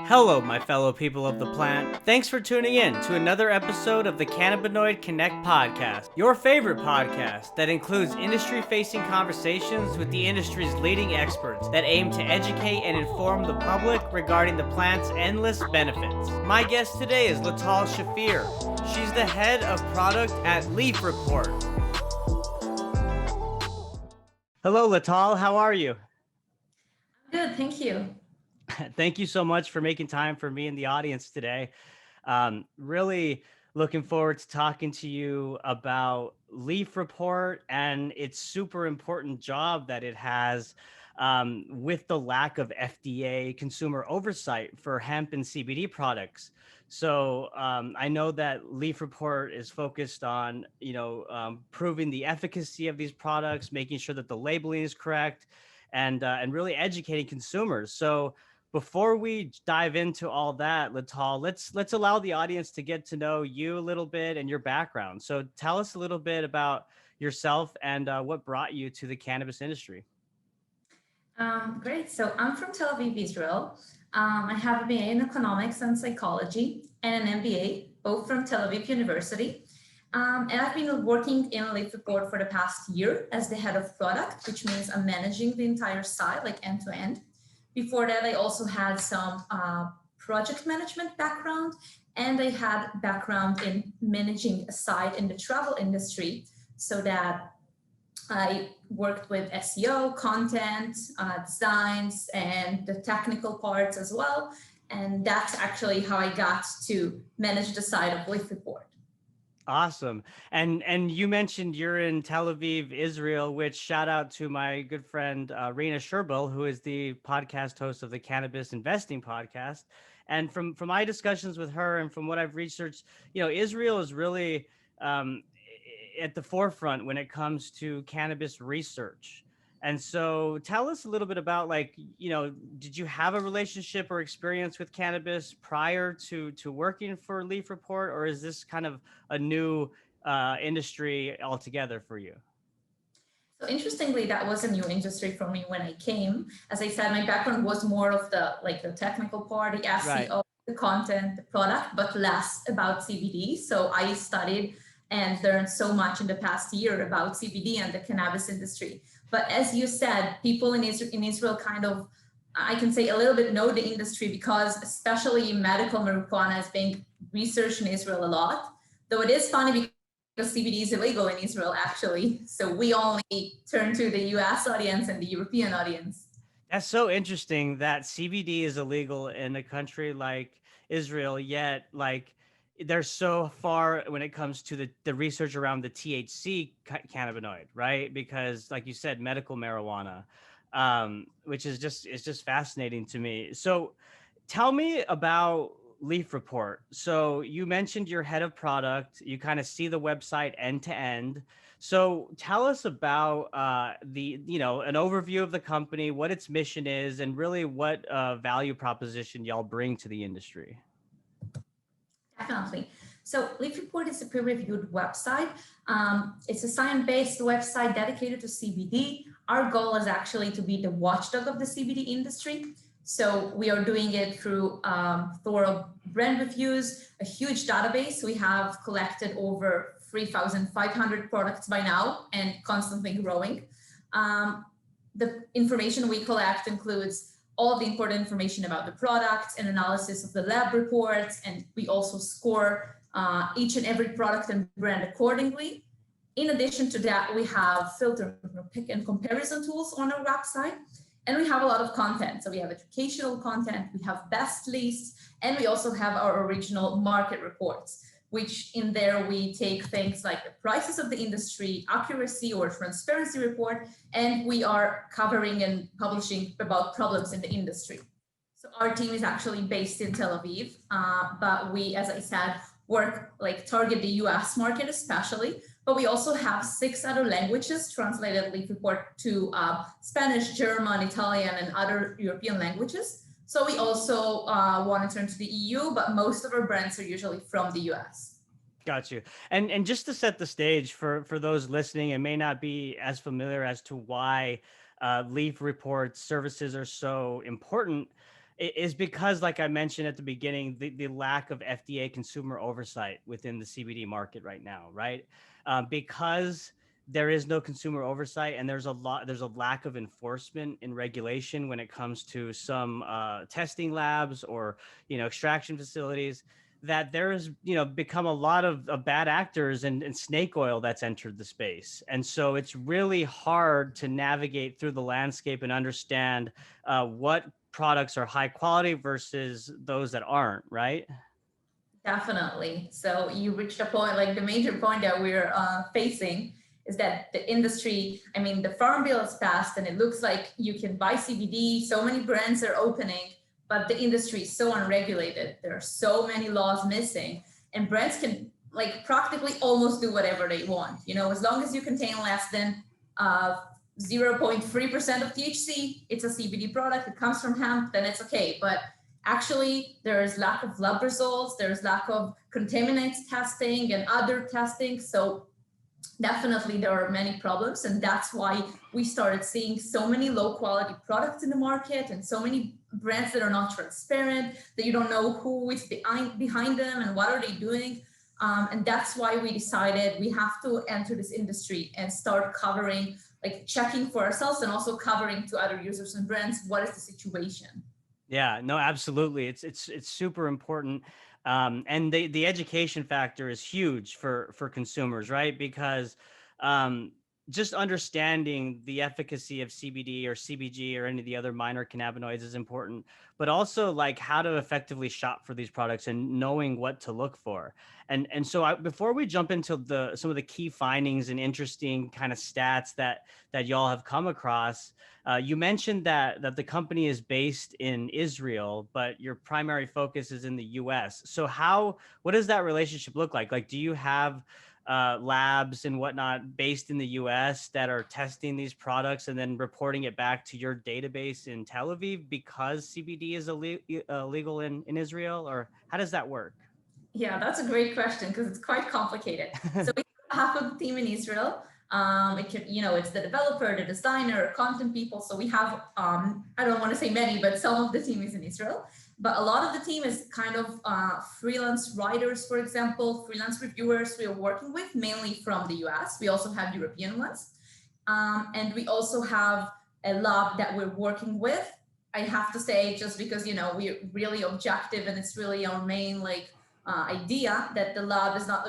Hello, my fellow people of the plant. Thanks for tuning in to another episode of the Cannabinoid Connect podcast, your favorite podcast that includes industry facing conversations with the industry's leading experts that aim to educate and inform the public regarding the plant's endless benefits. My guest today is Lital Shafir. She's the head of product at Leafreport. Hello, Lital. How are you? Good, thank you. Thank you so much for making time for me and the audience today. Really looking forward to talking to you about Leafreport and its super important job that it has with the lack of FDA consumer oversight for hemp and CBD products. So I know that Leafreport is focused on, proving the efficacy of these products, making sure that the labeling is correct, and really educating consumers. So before we dive into all that, Lital, let's allow the audience to get to know you a little bit and your background. So tell us a little bit about yourself and what brought you to the cannabis industry. Great. So I'm from Tel Aviv, Israel. I have a BA in economics and psychology and an MBA, both from Tel Aviv University. And I've been working in Leafreport for the past year as the head of product, which means I'm managing the entire site, like end to end. Before that, I also had some project management background, and I had background in managing a site in the travel industry, so that I worked with SEO, content, designs, and the technical parts as well. And that's actually how I got to manage the side of Leafreport. Awesome. And you mentioned you're in Tel Aviv, Israel, which shout out to my good friend Reina Sherbil, who is the podcast host of the Cannabis Investing podcast. And from my discussions with her and from what I've researched, Israel is really at the forefront when it comes to cannabis research. And so tell us a little bit about, like, did you have a relationship or experience with cannabis prior to working for Leafreport, or is this kind of a new industry altogether for you? So interestingly, that was a new industry for me when I came. As I said, my background was more of the technical part, the Right. SEO, the content, the product, but less about CBD. So I studied and learned so much in the past year about CBD and the cannabis industry. But as you said, people in Israel kind of, I can say, a little bit know the industry because especially medical marijuana is being researched in Israel a lot. Though it is funny because CBD is illegal in Israel, actually. So we only turn to the US audience and the European audience. That's so interesting that CBD is illegal in a country like Israel, yet like they're so far when it comes to the research around the THC cannabinoid, right? Because like you said, medical marijuana, which is just fascinating to me. So tell me about Leafreport. So you mentioned you're head of product. You kind of see the website end to end. So tell us about an overview of the company, what its mission is, and really what value proposition y'all bring to the industry. Definitely. So Leafreport is a peer-reviewed website. It's a science-based website dedicated to CBD. Our goal is actually to be the watchdog of the CBD industry. So we are doing it through thorough brand reviews, a huge database. We have collected over 3,500 products by now and constantly growing. The information we collect includes all of the important information about the product and analysis of the lab reports. And we also score each and every product and brand accordingly. In addition to that, we have filter, pick, and comparison tools on our website. And we have a lot of content. So we have educational content, we have best lists, and we also have our original market reports, which in there we take things like the prices of the industry, accuracy or transparency report, and we are covering and publishing about problems in the industry. So our team is actually based in Tel Aviv, but we, as I said, target the US market especially, but we also have 6 other languages translated Leafreport to Spanish, German, Italian, and other European languages. So we also want to turn to the EU, but most of our brands are usually from the US. Got you. And just to set the stage for those listening and may not be as familiar as to why Leafreport services are so important, is because, like I mentioned at the beginning, the lack of FDA consumer oversight within the CBD market right now, right? Because there is no consumer oversight, and there's a lack of enforcement and regulation when it comes to some testing labs or extraction facilities, that there's become a lot of bad actors and snake oil that's entered the space. And so it's really hard to navigate through the landscape and understand what products are high quality versus those that aren't, right? Definitely. So you reached a point, like the major point that we're facing is that the industry, I mean, the farm bill is passed and it looks like you can buy CBD, so many brands are opening, but the industry is so unregulated. There are so many laws missing, and brands can like practically almost do whatever they want. As long as you contain less than 0.3% of THC, it's a CBD product, it comes from hemp, then it's okay. But actually, there is lack of lab results, there's lack of contaminants testing and other testing. So definitely there are many problems, and that's why we started seeing so many low quality products in the market and so many brands that are not transparent, that you don't know who is behind them and what are they doing. And that's why we decided we have to enter this industry and start covering, like checking for ourselves and also covering to other users and brands what is the situation. Yeah, no, absolutely. It's super important. And the education factor is huge for consumers, right? Because um, just understanding the efficacy of CBD or CBG or any of the other minor cannabinoids is important, but also like how to effectively shop for these products and knowing what to look for. And so before we jump into some of the key findings and interesting kind of stats that y'all have come across, you mentioned that the company is based in Israel, but your primary focus is in the U.S. So what does that relationship look like? Like, do you have labs and whatnot based in the U.S. that are testing these products and then reporting it back to your database in Tel Aviv because CBD is illegal in Israel, or how does that work? Yeah, that's a great question because it's quite complicated. So we have half of the team in Israel. It's the developer, the designer, content people. So we have, I don't want to say many, but some of the team is in Israel. But a lot of the team is kind of freelance writers, for example, freelance reviewers we are working with, mainly from the US. We also have European ones. And we also have a lab that we're working with. I have to say, just because, we're really objective and it's really our main idea that the lab is not,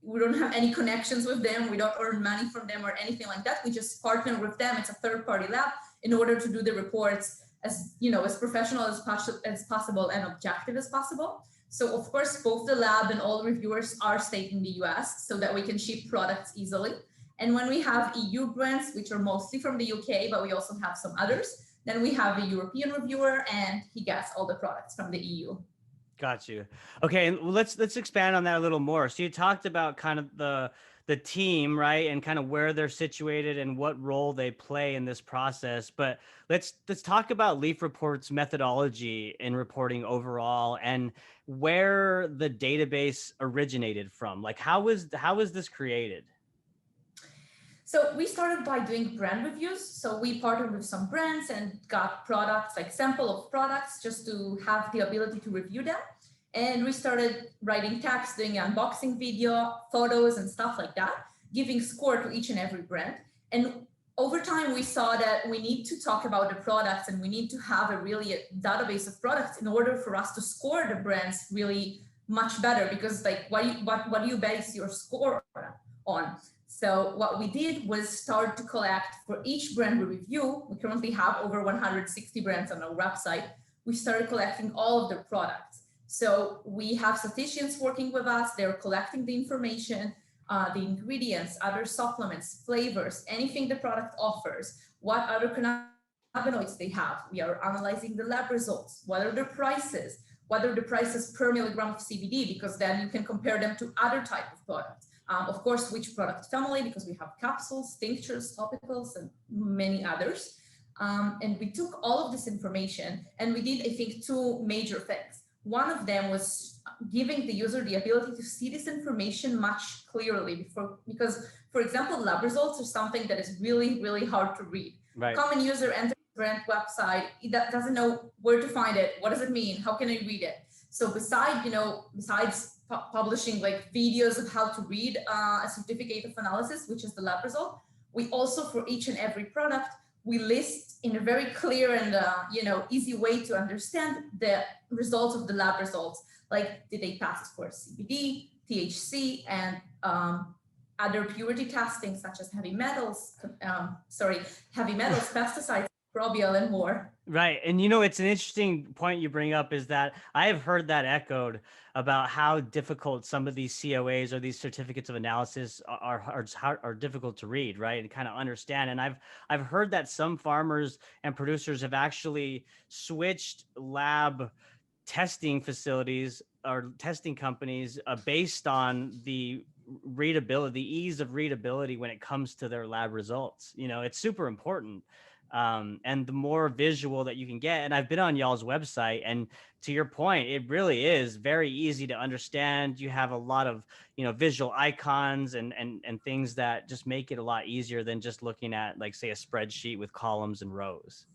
we don't have any connections with them. We don't earn money from them or anything like that. We just partner with them. It's a third party lab in order to do the reports as, as professional as possible and objective as possible. So of course, both the lab and all reviewers are stayed in the US so that we can ship products easily. And when we have EU brands, which are mostly from the UK, but we also have some others, then we have a European reviewer and he gets all the products from the EU. Got you. Okay, and let's expand on that a little more. So you talked about kind of the team, right, and kind of where they're situated and what role they play in this process. But let's talk about Leafreport's methodology in reporting overall and where the database originated from. Like how was this created? So we started by doing brand reviews. So we partnered with some brands and got products, like sample of products, just to have the ability to review them. And we started writing text, doing unboxing video, photos and stuff like that, giving score to each and every brand. And over time, we saw that we need to talk about the products and we need to have a database of products in order for us to score the brands really much better, because like what do you base your score on? So what we did was start to collect for each brand we review. We currently have over 160 brands on our website. We started collecting all of their products. So we have statisticians working with us. They're collecting the information, the ingredients, other supplements, flavors, anything the product offers, what other cannabinoids they have. We are analyzing the lab results. What are the prices? What are the prices per milligram of CBD? Because then you can compare them to other type of products. Of course, which product family, because we have capsules, tinctures, topicals, and many others. And we took all of this information and we did, I think, two major things. One of them was giving the user the ability to see this information much clearly because, for example, lab results are something that is really, really hard to read. Right. Common user enters brand website, it doesn't know where to find it. What does it mean? How can I read it? So besides publishing like videos of how to read a certificate of analysis, which is the lab result, we also, for each and every product, we list in a very clear and easy way to understand the results of the lab results. Like, did they pass for CBD, THC, and other purity testing, such as heavy metals, pesticides, microbial, and more. Right. And it's an interesting point you bring up, is that I have heard that echoed about how difficult some of these COAs or these certificates of analysis are difficult to read, right? And kind of understand. And I've heard that some farmers and producers have actually switched lab testing facilities or testing companies based on the readability, the ease of readability when it comes to their lab results. It's super important. And the more visual that you can get, and I've been on y'all's website, and to your point, it really is very easy to understand. You have a lot of visual icons and things that just make it a lot easier than just looking at, like, say, a spreadsheet with columns and rows.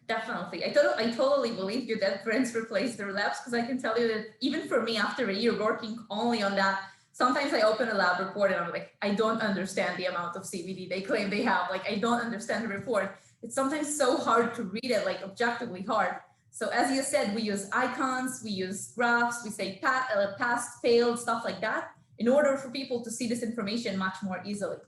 Definitely. I totally believe you that brands replace their labs, because I can tell you that even for me, after a year working only on that, sometimes I open a lab report and I'm like, I don't understand the amount of CBD they claim they have. Like, I don't understand the report. It's sometimes so hard to read it, like objectively hard. So as you said, we use icons, we use graphs, we say past, failed, stuff like that, in order for people to see this information much more easily.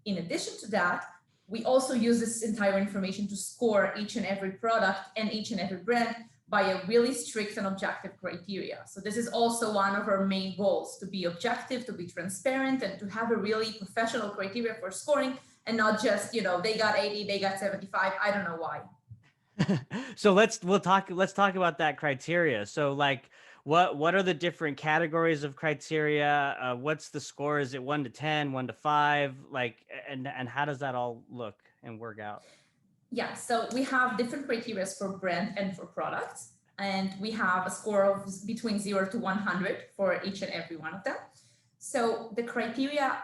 In addition to that, we also use this entire information to score each and every product and each and every brand by a really strict and objective criteria. So this is also one of our main goals, to be objective, to be transparent, and to have a really professional criteria for scoring, and not just, they got 80, they got 75. I don't know why. So let's talk about that criteria. So, like, what are the different categories of criteria? What's the score? Is it 1 to 10, 1 to 5? Like, and how does that all look and work out? Yeah, so we have different criteria for brand and for products, and we have a score of between 0 to 100 for each and every one of them. So the criteria,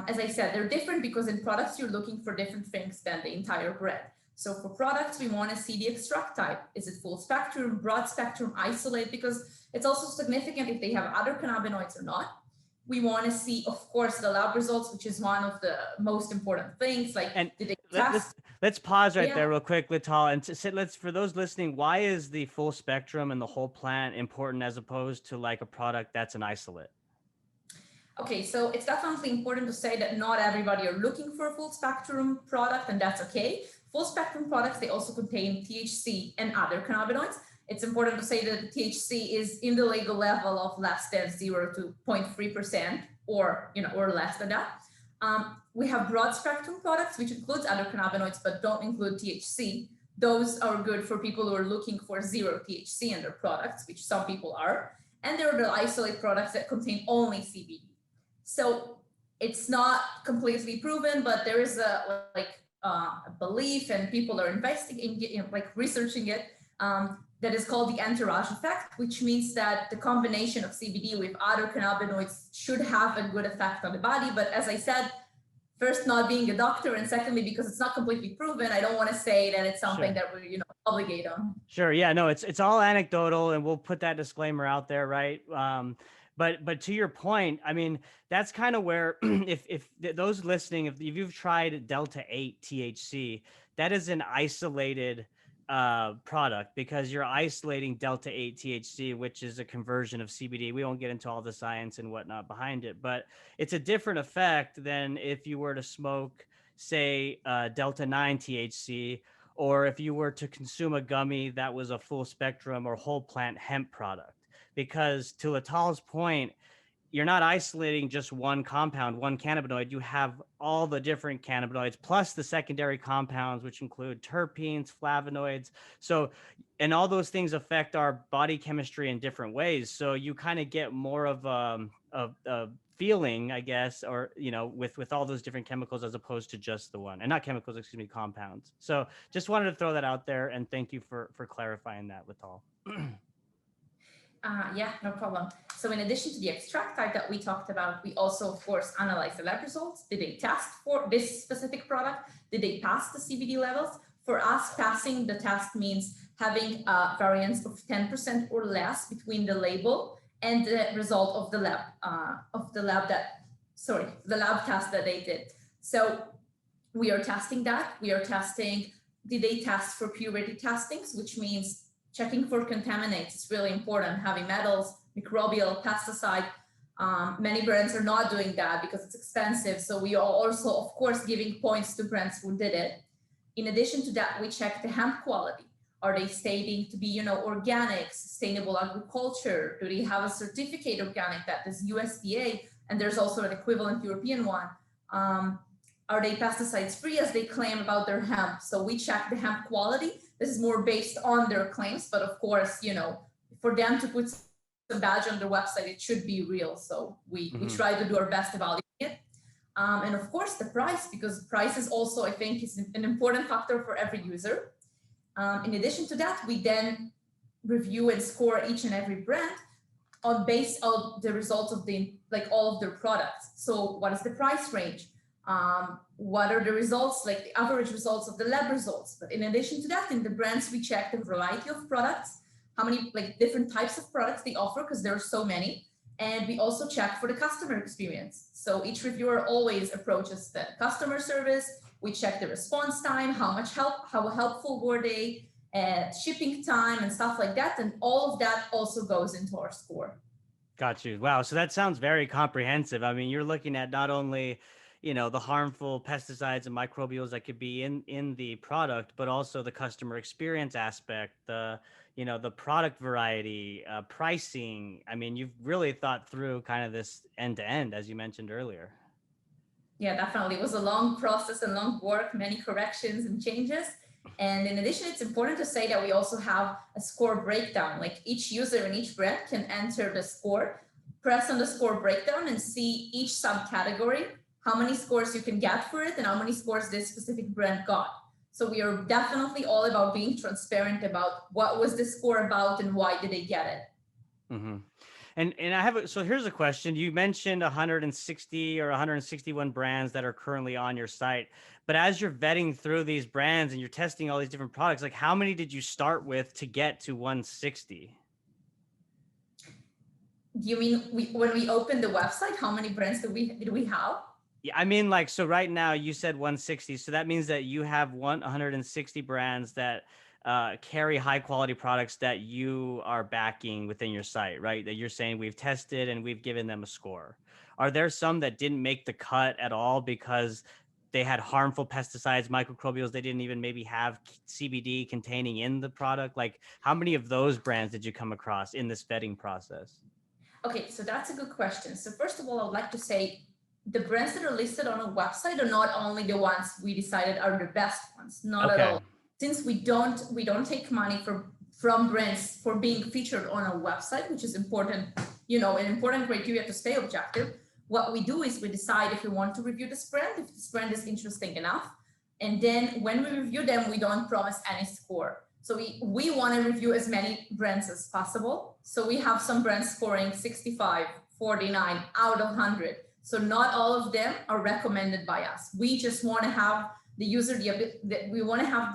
as I said, they're different because in products, you're looking for different things than the entire brand. So for products, we want to see the extract type. Is it full spectrum, broad spectrum, isolate? Because it's also significant if they have other cannabinoids or not. We want to see, of course, the lab results, which is one of the most important things. Like, did they test? Let's pause right there real quick, Lital, and let's, for those listening, why is the full spectrum and the whole plant important as opposed to like a product that's an isolate? Okay, so it's definitely important to say that not everybody are looking for a full spectrum product, and that's okay. Full spectrum products, they also contain THC and other cannabinoids. It's important to say that THC is in the legal level of less than 0 to 0.3%, or less than that. We have broad spectrum products, which includes other cannabinoids but don't include THC. Those are good for people who are looking for 0 THC in their products, which some people are. And there are the isolate products that contain only CBD. So it's not completely proven, but there is a belief, and people are investigating, researching it, that is called the entourage effect, which means that the combination of CBD with other cannabinoids should have a good effect on the body. But as I said, first, not being a doctor, and secondly, because it's not completely proven, I don't want to say that it's something that we're obligate on. Sure. Yeah, no, it's all anecdotal, and we'll put that disclaimer out there, right? But to your point, I mean, that's kind of where if those listening, if you've tried Delta 8 THC, that is an isolated product, because you're isolating Delta 8 THC, which is a conversion of CBD. We won't get into all the science and whatnot behind it, but it's a different effect than if you were to smoke, say, Delta 9 THC, or if you were to consume a gummy that was a full spectrum or whole plant hemp product. Because to Lital's point, you're not isolating just one compound, one cannabinoid. You have all the different cannabinoids plus the secondary compounds, which include terpenes, flavonoids. So, and all those things affect our body chemistry in different ways. So you kind of get more of a feeling, I guess, or, with all those different chemicals as opposed to just the one, and not chemicals, excuse me, compounds. So just wanted to throw that out there, and thank you for clarifying that, Lital. Yeah, no problem. So in addition to the extract type that we talked about, we also, of course, analyze the lab results. Did they test for this specific product? Did they pass the CBD levels? For us, passing the test means having a variance of 10% or less between the label and the result of the lab test that they did. So we are testing that. We are testing, did they test for purity testings, which means checking for contaminants. It's really important, heavy metals, microbial, pesticide. Many brands are not doing that because it's expensive. So we are also, of course, giving points to brands who did it. In addition to that, we check the hemp quality. Are they stating to be, organic, sustainable agriculture? Do they have a certificate organic that is USDA? And there's also an equivalent European one. Are they pesticides free as they claim about their hemp? So we check the hemp quality. This is more based on their claims, but of course, for them to put some badge on their website, it should be real. So we try to do our best evaluating it. And of course, the price, because price is also, I think, is an important factor for every user. In addition to that, we then review and score each and every brand on base of the results of all of their products. So what is the price range? What are the results, like the average results of the lab results? But in addition to that, in the brands, we check the variety of products, how many different types of products they offer, because there are so many. And we also check for the customer experience. So each reviewer always approaches the customer service. We check the response time, how helpful were they, shipping time and stuff like that. And all of that also goes into our score. Got you. Wow. So that sounds very comprehensive. I mean, you're looking at not only, the harmful pesticides and microbials that could be in the product, but also the customer experience aspect, the product variety, pricing. I mean, you've really thought through kind of this end to end, as you mentioned earlier. Yeah, definitely. It was a long process and long work, many corrections and changes. And in addition, it's important to say that we also have a score breakdown. Like each user in each brand can enter the score, press on the score breakdown and see each subcategory, how many scores you can get for it and how many scores this specific brand got. So we are definitely all about being transparent about what was the score about and why did they get it. Mm-hmm. And I have so here's a question. You mentioned 160 or 161 brands that are currently on your site, but as you're vetting through these brands and you're testing all these different products, like how many did you start with to get to 160? Do you mean when we opened the website, how many brands did we have? Yeah, I mean, so right now you said 160, so that means that you have 160 brands that carry high quality products that you are backing within your site, right? That you're saying we've tested and we've given them a score. Are there some that didn't make the cut at all because they had harmful pesticides, microbials, they didn't even maybe have CBD containing in the product? Like, how many of those brands did you come across in this vetting process? Okay, so that's a good question. So first of all, I would like to say the brands that are listed on a website are not only the ones we decided are the best ones, not at all. Since we don't take money from brands for being featured on a website, which is important, an important criteria to stay objective. What we do is we decide if we want to review this brand, if this brand is interesting enough. And then when we review them, we don't promise any score. So we want to review as many brands as possible. So we have some brands scoring 65, 49 out of 100. So not all of them are recommended by us. We just want to have the user, we want to have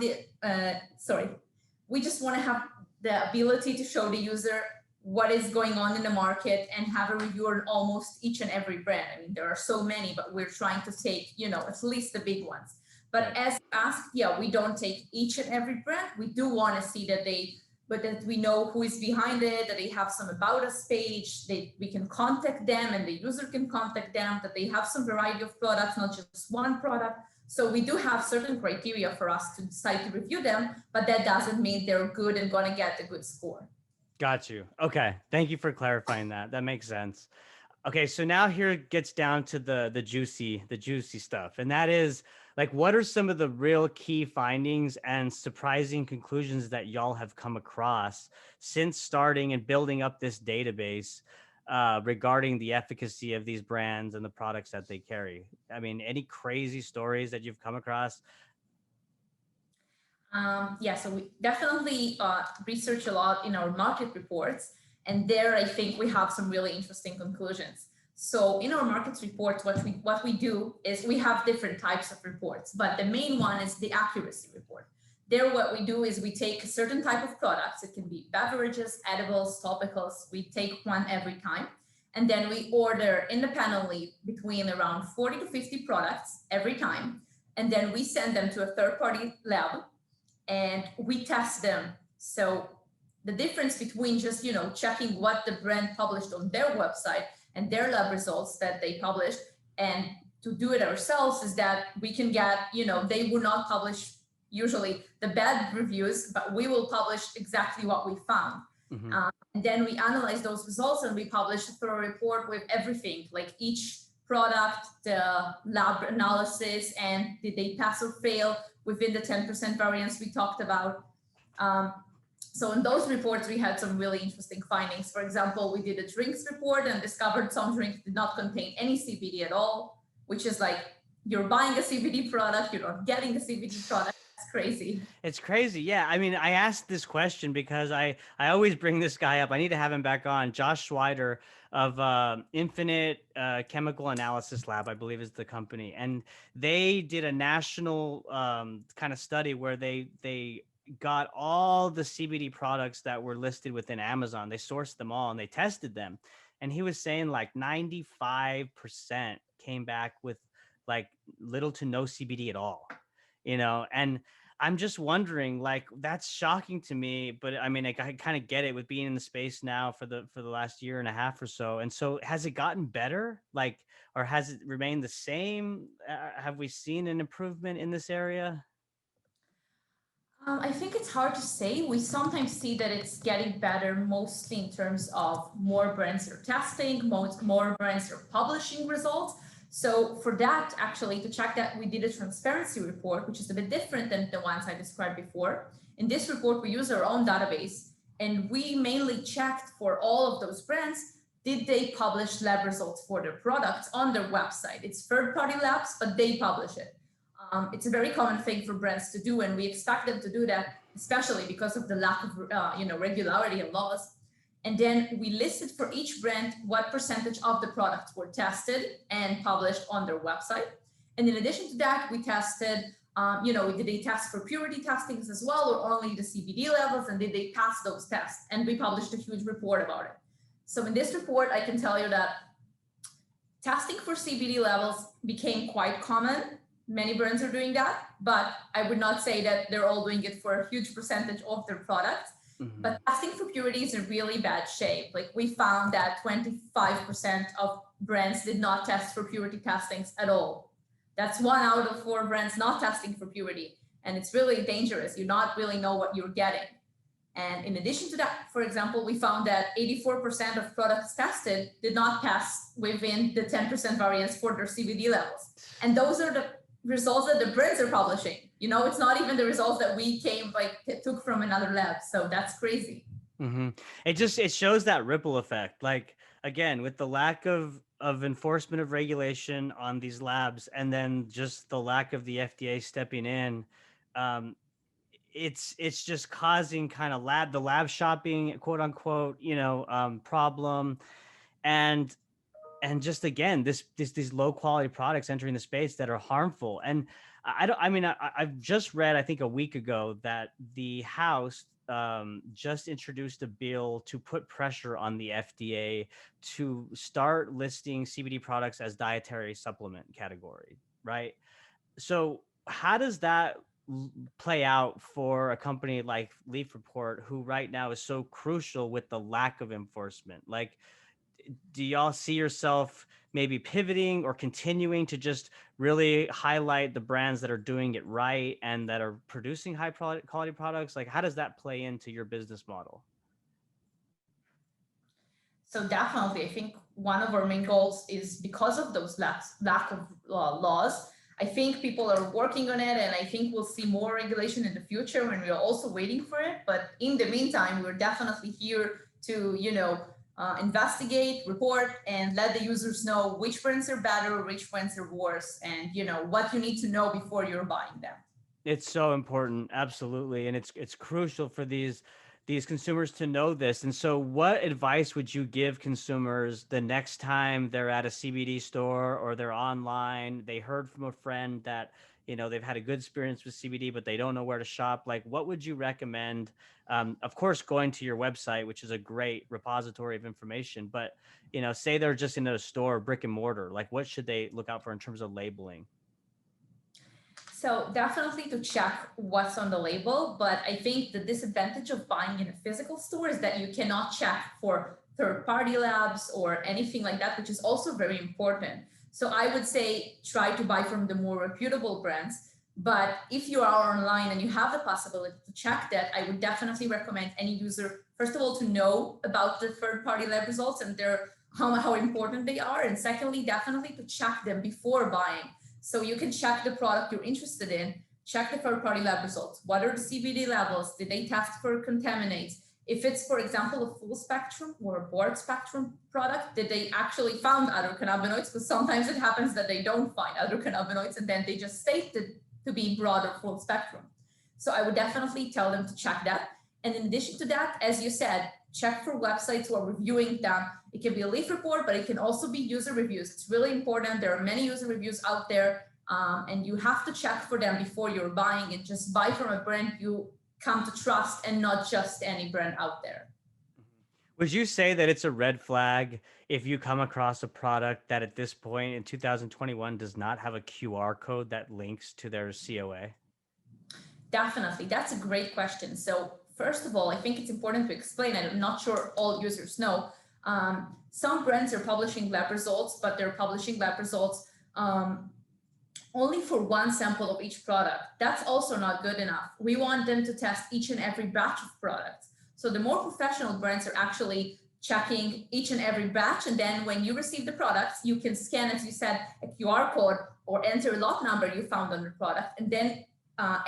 we just want to have the ability to show the user what is going on in the market and have a review on almost each and every brand. I mean, there are so many, but we're trying to take, at least the big ones. But as asked, we don't take each and every brand. We do want to see that that we know who is behind it, that they have some about us page, we can contact them and the user can contact them, that they have some variety of products, not just one product. So we do have certain criteria for us to decide to review them, but that doesn't mean they're good and going to get a good score. Got you. Okay. Thank you for clarifying that. That makes sense. Okay. So now here it gets down to the juicy stuff. And that is like, what are some of the real key findings and surprising conclusions that y'all have come across since starting and building up this database regarding the efficacy of these brands and the products that they carry? I mean, any crazy stories that you've come across? So we definitely research a lot in our market reports, and there I think we have some really interesting conclusions. So in our markets reports, what we do is we have different types of reports, but the main one is the accuracy report. There, what we do is we take a certain type of products. It can be beverages, edibles, topicals. We take one every time. And then we order independently between around 40 to 50 products every time. And then we send them to a third party lab and we test them. So the difference between just, checking what the brand published on their website and their lab results that they published and to do it ourselves is that we can get, they will not publish usually the bad reviews, but we will publish exactly what we found. Mm-hmm. And then we analyze those results and we publish a thorough report with everything, like each product, the lab analysis, and did they pass or fail within the 10% variance we talked about. So in those reports, we had some really interesting findings. For example, we did a drinks report and discovered some drinks did not contain any CBD at all, which is like you're buying a CBD product, you're not getting a CBD product. That's crazy. It's crazy. Yeah. I mean, I asked this question because I always bring this guy up. I need to have him back on. Josh Schweider of Infinite Chemical Analysis Lab, I believe is the company. And they did a national kind of study where they got all the CBD products that were listed within Amazon. They sourced them all and they tested them. And he was saying like 95% came back with like little to no CBD at all, and I'm just wondering, like, that's shocking to me, but I mean, I kind of get it with being in the space now for the last year and a half or so. And so has it gotten better? Like, or has it remained the same? Have we seen an improvement in this area? I think it's hard to say. We sometimes see that it's getting better, mostly in terms of more brands are testing, more brands are publishing results. So for that, actually, to check that, we did a transparency report, which is a bit different than the ones I described before. In this report, we use our own database, and we mainly checked for all of those brands, did they publish lab results for their products on their website? It's third-party labs, but they publish it. It's a very common thing for brands to do, and we expect them to do that, especially because of the lack of regularity and laws. And then we listed for each brand what percentage of the products were tested and published on their website. And in addition to that, we tested, did they test for purity testings as well, or only the CBD levels, and did they pass those tests? And we published a huge report about it. So in this report, I can tell you that testing for CBD levels became quite common. Many brands are doing that, but I would not say that they're all doing it for a huge percentage of their products. Mm-hmm. But testing for purity is in really bad shape. Like we found that 25% of brands did not test for purity testings at all. That's 1 out of 4 brands not testing for purity. And it's really dangerous. You not really know what you're getting. And in addition to that, for example, we found that 84% of products tested did not pass within the 10% variance for their CBD levels. And those are the results that the brands are publishing. It's not even the results that we took from another lab. So that's crazy. Mm-hmm. It shows that ripple effect. Like, again, with the lack of enforcement of regulation on these labs, and then just the lack of the FDA stepping in, um, it's just causing kind of the lab shopping, quote unquote, problem. And just again, these low quality products entering the space that are harmful. And I've just read, I think a week ago, that the House just introduced a bill to put pressure on the FDA to start listing CBD products as dietary supplement category, right? So how does that play out for a company like Leafreport, who right now is so crucial with the lack of enforcement? Like, do y'all see yourself maybe pivoting or continuing to just really highlight the brands that are doing it right and that are producing high quality products? Like, how does that play into your business model? So definitely, I think one of our main goals is because of those lack of laws. I think people are working on it, and I think we'll see more regulation in the future when we are also waiting for it. But in the meantime, we're definitely here to, investigate, report, and let the users know which brands are better, which brands are worse, and what you need to know before you're buying them. It's so important, absolutely, and it's crucial for these consumers to know this. And so, what advice would you give consumers the next time they're at a CBD store or they're online? They heard from a friend that they've had a good experience with CBD, but they don't know where to shop. Like, what would you recommend? Of course, going to your website, which is a great repository of information, but say they're just in a store, brick and mortar, like what should they look out for in terms of labeling? So definitely to check what's on the label, but I think the disadvantage of buying in a physical store is that you cannot check for third-party labs or anything like that, which is also very important. So I would say try to buy from the more reputable brands. But if you are online and you have the possibility to check that, I would definitely recommend any user, first of all, to know about the third-party lab results and how important they are. And secondly, definitely to check them before buying. So you can check the product you're interested in, check the third-party lab results. What are the CBD levels? Did they test for contaminants? If it's, for example, a full spectrum or a broad spectrum product, did they actually found other cannabinoids? Because sometimes it happens that they don't find other cannabinoids and then they just state it to be broad or full spectrum. So I would definitely tell them to check that. And in addition to that, as you said, check for websites who are reviewing them. It can be a Leafreport, but it can also be user reviews. It's really important. There are many user reviews out there, and you have to check for them before you're buying it. Just buy from a brand you come to trust and not just any brand out there. Would you say that it's a red flag if you come across a product that at this point in 2021 does not have a QR code that links to their COA? Definitely. That's a great question. So, first of all, I think it's important to explain, and I'm not sure all users know. Some brands are publishing lab results, but they're publishing lab results only for one sample of each product. That's also not good enough. We want them to test each and every batch of products. So, the more professional brands are actually checking each and every batch. And then when you receive the products, you can scan, as you said, a QR code or enter a lot number you found on the product, and then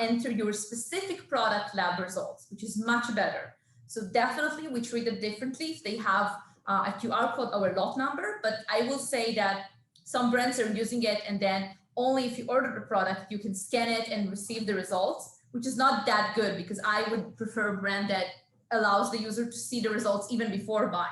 enter your specific product lab results, which is much better. So definitely we treat it differently if they have a QR code or a lot number, but I will say that some brands are using it and then only if you order the product, you can scan it and receive the results, which is not that good because I would prefer a brand that allows the user to see the results even before buying.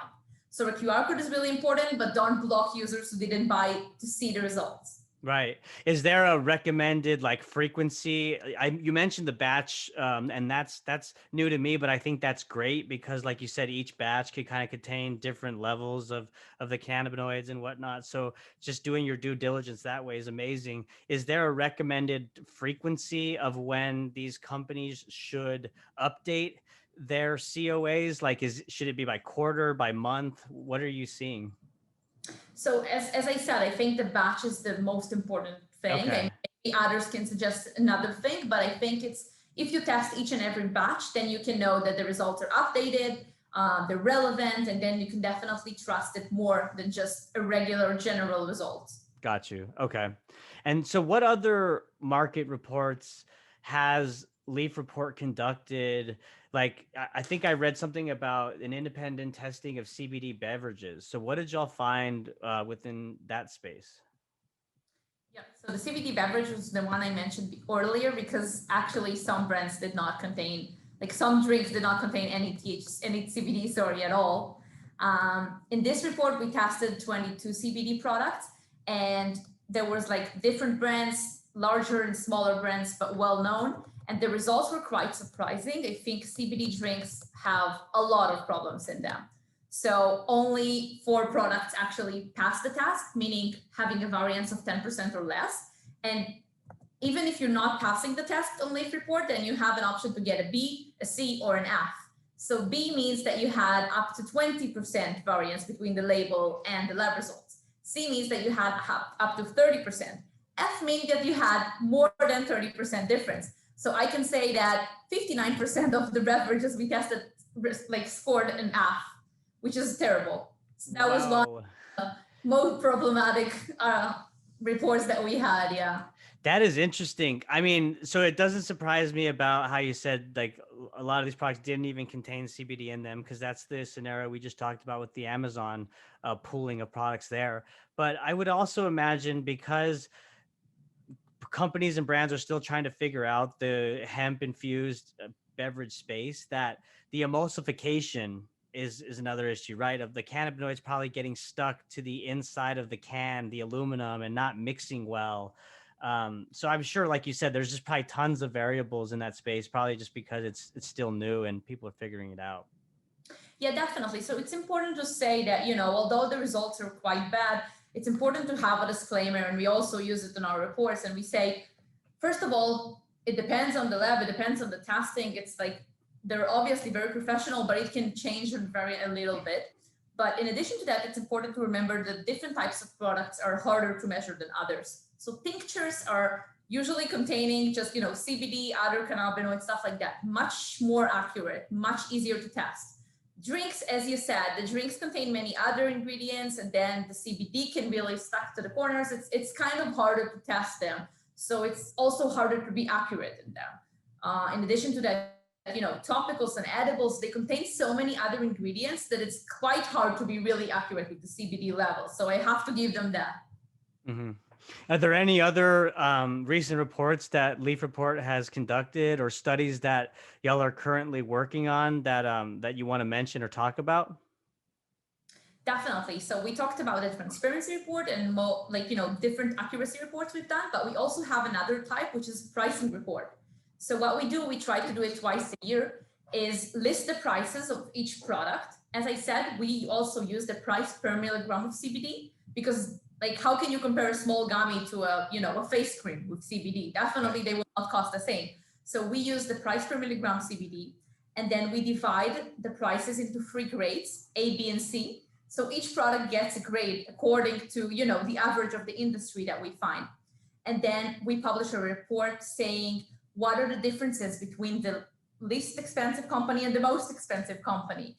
So a QR code is really important, but don't block users who didn't buy to see the results. Right. Is there a recommended like frequency? You mentioned the batch, and that's new to me, but I think that's great because, like you said, each batch could kind of contain different levels of the cannabinoids and whatnot. So just doing your due diligence that way is amazing. Is there a recommended frequency of when these companies should update their COAs? Like, should it be by quarter, by month? What are you seeing? So as I said, I think the batch is the most important thing. Okay. And maybe others can suggest another thing, but I think it's if you test each and every batch, then you can know that the results are updated, they're relevant, and then you can definitely trust it more than just a regular general result. Got you. Okay. And so what other market reports has Leafreport conducted? Like, I think I read something about an independent testing of CBD beverages. So what did y'all find within that space? Yeah, so the CBD beverage was the one I mentioned earlier because actually some brands did not contain, like some drinks did not contain any any CBD, sorry, at all. In this report, we tested 22 CBD products, and there was like different brands, larger and smaller brands, but well known. And the results were quite surprising. I think CBD drinks have a lot of problems in them. So only four products actually passed the test, meaning having a variance of 10% or less. And even if you're not passing the test on Leafreport, then you have an option to get a B, a C, or an F. So B means that you had up to 20% variance between the label and the lab results. C means that you had up to 30%. F means that you had more than 30% difference. So I can say that 59% of the beverages we tested like scored an F, which is terrible. So that was one Wow. of the most problematic reports that we had. Yeah. That is interesting. I mean, so it doesn't surprise me about how you said like a lot of these products didn't even contain CBD in them because that's the scenario we just talked about with the Amazon pooling of products there. But I would also imagine because companies and brands are still trying to figure out the hemp infused beverage space that the emulsification is another issue, right? Of the cannabinoids probably getting stuck to the inside of the can, the aluminum, and not mixing well. So I'm sure, like you said, there's just probably tons of variables in that space, probably just because it's still new and people are figuring it out. Yeah, definitely. So it's important to say that, although the results are quite bad, it's important to have a disclaimer, and we also use it in our reports. And we say, first of all, it depends on the lab, it depends on the testing. It's like they're obviously very professional, but it can change and vary a little bit. But in addition to that, it's important to remember that different types of products are harder to measure than others. So tinctures are usually containing just, CBD, other cannabinoids, stuff like that, much more accurate, much easier to test. Drinks, as you said, the drinks contain many other ingredients, and then the CBD can really stuck to the corners. It's kind of harder to test them, so it's also harder to be accurate in them. In addition to that, topicals and edibles, they contain so many other ingredients that it's quite hard to be really accurate with the CBD level. So I have to give them that. Hmm. Are there any other recent reports that Leafreport has conducted or studies that y'all are currently working on that you want to mention or talk about? Definitely. So we talked about the transparency report and more like, different accuracy reports we've done, but we also have another type, which is pricing report. So what we do, we try to do it twice a year, is list the prices of each product. As I said, we also use the price per milligram of CBD because like how can you compare a small gummy to a face cream with CBD? Definitely Right. they will not cost the same. So we use the price per milligram CBD, and then we divide the prices into three grades, A, B, and C. So each product gets a grade according to, the average of the industry that we find. And then we publish a report saying what are the differences between the least expensive company and the most expensive company.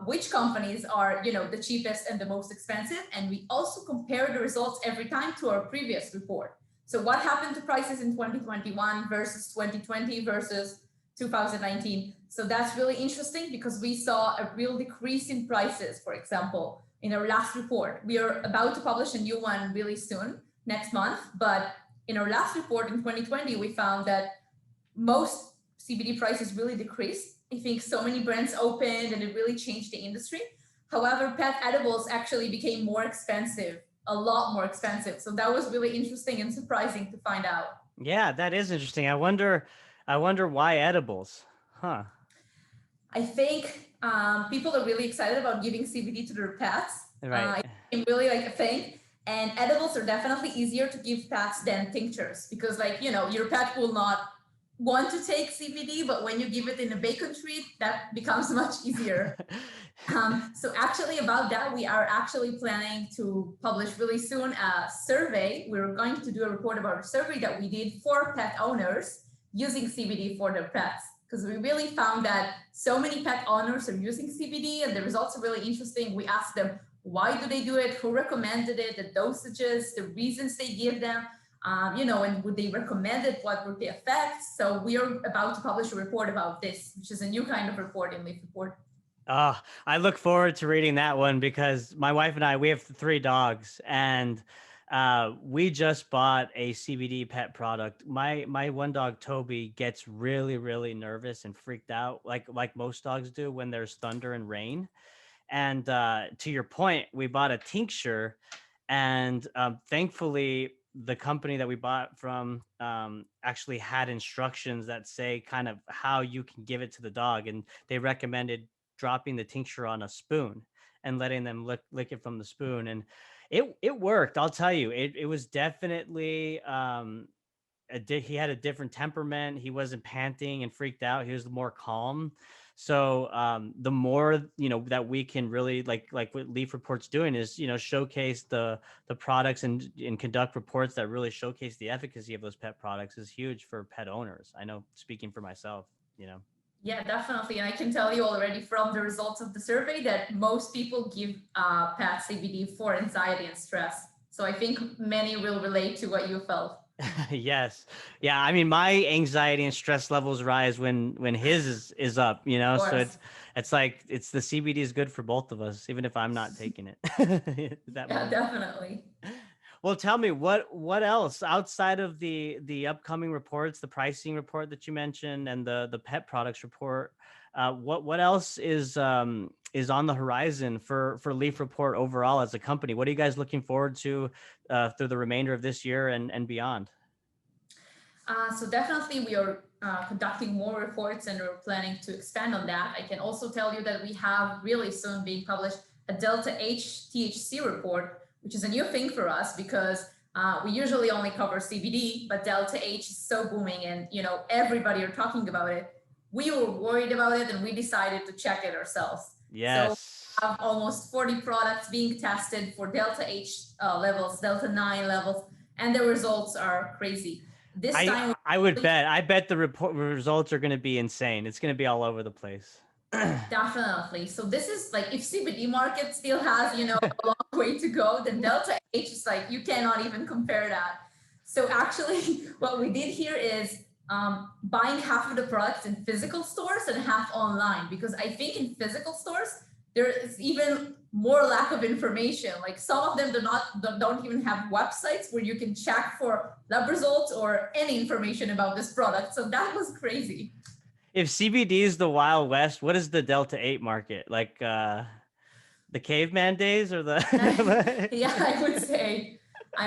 Which companies are, the cheapest and the most expensive. And we also compare the results every time to our previous report. So what happened to prices in 2021 versus 2020 versus 2019. So that's really interesting because we saw a real decrease in prices, for example, in our last report. We are about to publish a new one really soon, next month. But in our last report in 2020, we found that most CBD prices really decreased. I think so many brands opened and it really changed the industry. However, pet edibles actually became more expensive, a lot more expensive. So that was really interesting and surprising to find out. Yeah, that is interesting. I wonder why edibles. Huh. I think people are really excited about giving CBD to their pets. Right. It's really like a thing. And edibles are definitely easier to give pets than tinctures because, like, your pet will not want to take CBD, but when you give it in a bacon treat, that becomes much easier. So actually about that, we are actually planning to publish really soon a survey. We're going to do a report about a survey that we did for pet owners using CBD for their pets. Because we really found that so many pet owners are using CBD and the results are really interesting. We asked them, why do they do it? Who recommended it? The dosages, the reasons they give them, and would they recommend it? What were the effects? So we are about to publish a report about this, which is a new kind of report in Leafreport. I look forward to reading that one because my wife and I, we have three dogs, and we just bought a CBD pet product. My one dog Toby gets really really nervous and freaked out, like most dogs do when there's thunder and rain. And to your point, we bought a tincture, and thankfully, the company that we bought from actually had instructions that say kind of how you can give it to the dog, and they recommended dropping the tincture on a spoon and letting them lick it from the spoon, and it worked. I'll tell you, it was definitely he had a different temperament. He wasn't panting and freaked out. He was more calm. So the more that we can really like what Leaf Report's doing is showcase the products and conduct reports that really showcase the efficacy of those pet products is huge for pet owners. I know, speaking for myself, you know. Yeah, definitely. And I can tell you already from the results of the survey that most people give pet CBD for anxiety and stress. So I think many will relate to what you felt. Yes. Yeah. I mean, my anxiety and stress levels rise when his is up, Of so course. it's like it's the CBD is good for both of us, even if I'm not taking it at that Yeah, moment. definitely. Well, tell me what else outside of the upcoming reports, the pricing report that you mentioned, and the pet products report. What else is on the horizon for Leaf Report overall as a company? What are you guys looking forward to through the remainder of this year and beyond? So definitely we are conducting more reports and we're planning to expand on that. I can also tell you that we have really soon being published a Delta H THC report, which is a new thing for us because we usually only cover CBD, but Delta H is so booming and everybody are talking about it. We were worried about it and we decided to check it ourselves. So Yes. we have almost 40 products being tested for Delta H levels, Delta 9 levels, and the results are crazy. This I time, I would bet. I bet the report results are going to be insane. It's going to be all over the place. definitely. So this is like if CBD market still has, a long way to go, then Delta H is like you cannot even compare that. So actually, what we did here is buying half of the products in physical stores and half online because I think in physical stores there is even more lack of information. Like some of them don't even have websites where you can check for lab results or any information about this product. So that was crazy. If CBD is the Wild West, what is the Delta 8 market? Like the caveman days or the Yeah, I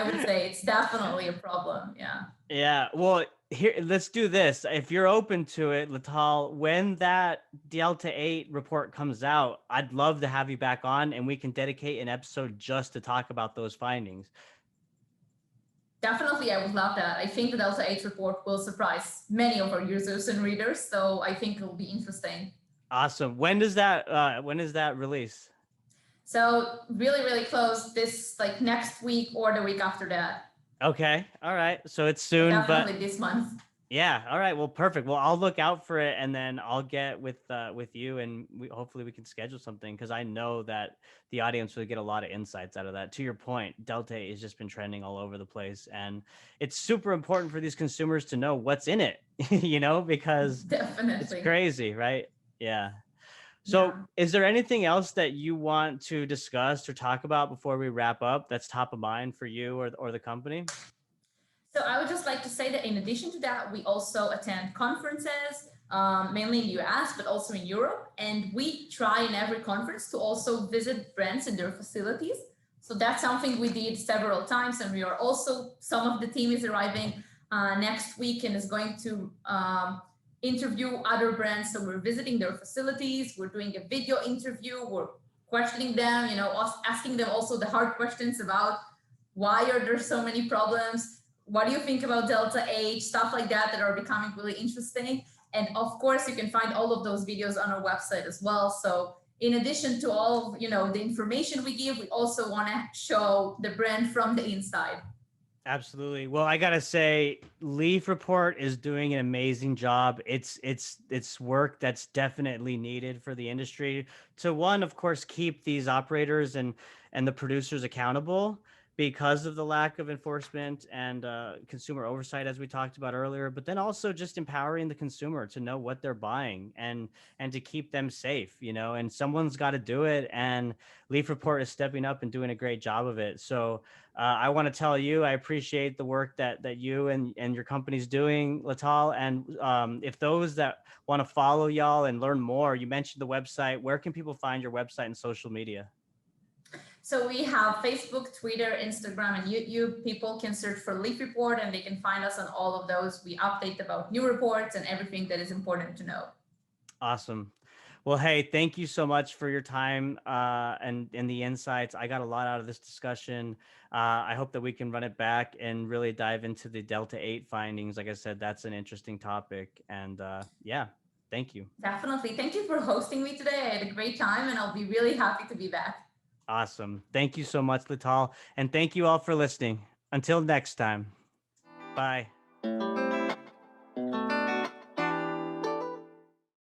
would say it's definitely a problem. Yeah. Yeah, well, here let's do this. If you're open to it, Latal, when that Delta 8 report comes out, I'd love to have you back on and we can dedicate an episode just to talk about those findings. Definitely, I would love that. I think the Delta 8 report will surprise many of our users and readers, so I think it will be interesting. Awesome. When is that release? So really, really close this like next week or the week after that. Okay. All right. So it's So soon, but definitely this month. yeah. All right. Well, perfect. Well, I'll look out for it and then I'll get with you and hopefully we can schedule something because I know that the audience will get a lot of insights out of that. To your point, Delta has just been trending all over the place and it's super important for these consumers to know what's in it, because it's Definitely. crazy, right? Yeah. So, Yeah. is there anything else that you want to discuss or talk about before we wrap up that's top of mind for you or the company? So I would just like to say that in addition to that, we also attend conferences, mainly in the US, but also in Europe. And we try in every conference to also visit brands in their facilities. So that's something we did several times. And we are also, some of the team is arriving next week and is going to interview other brands. So we're visiting their facilities, we're doing a video interview, we're questioning them, asking them also the hard questions about why are there so many problems, what do you think about Delta H, stuff like that are becoming really interesting. And of course, you can find all of those videos on our website as well. So in addition to all the information we give, we also want to show the brand from the inside. Absolutely. Well, I gotta say, Leafreport is doing an amazing job. It's work that's definitely needed for the industry to one, of course, keep these operators and the producers accountable because of the lack of enforcement and consumer oversight, as we talked about earlier. But then also just empowering the consumer to know what they're buying and to keep them safe. And someone's got to do it. And Leafreport is stepping up and doing a great job of it. So I want to tell you, I appreciate the work that you and your company's doing, Latal. And if those that want to follow y'all and learn more, you mentioned the website. Where can people find your website and social media? So we have Facebook, Twitter, Instagram, and YouTube. People can search for Leafreport and they can find us on all of those. We update about new reports and everything that is important to know. Awesome. Well, hey, thank you so much for your time and the insights. I got a lot out of this discussion. I hope that we can run it back and really dive into the Delta 8 findings. Like I said, that's an interesting topic. And yeah, thank you. Definitely. Thank you for hosting me today. I had a great time and I'll be really happy to be back. Awesome. Thank you so much, Lital. And thank you all for listening. Until next time. Bye.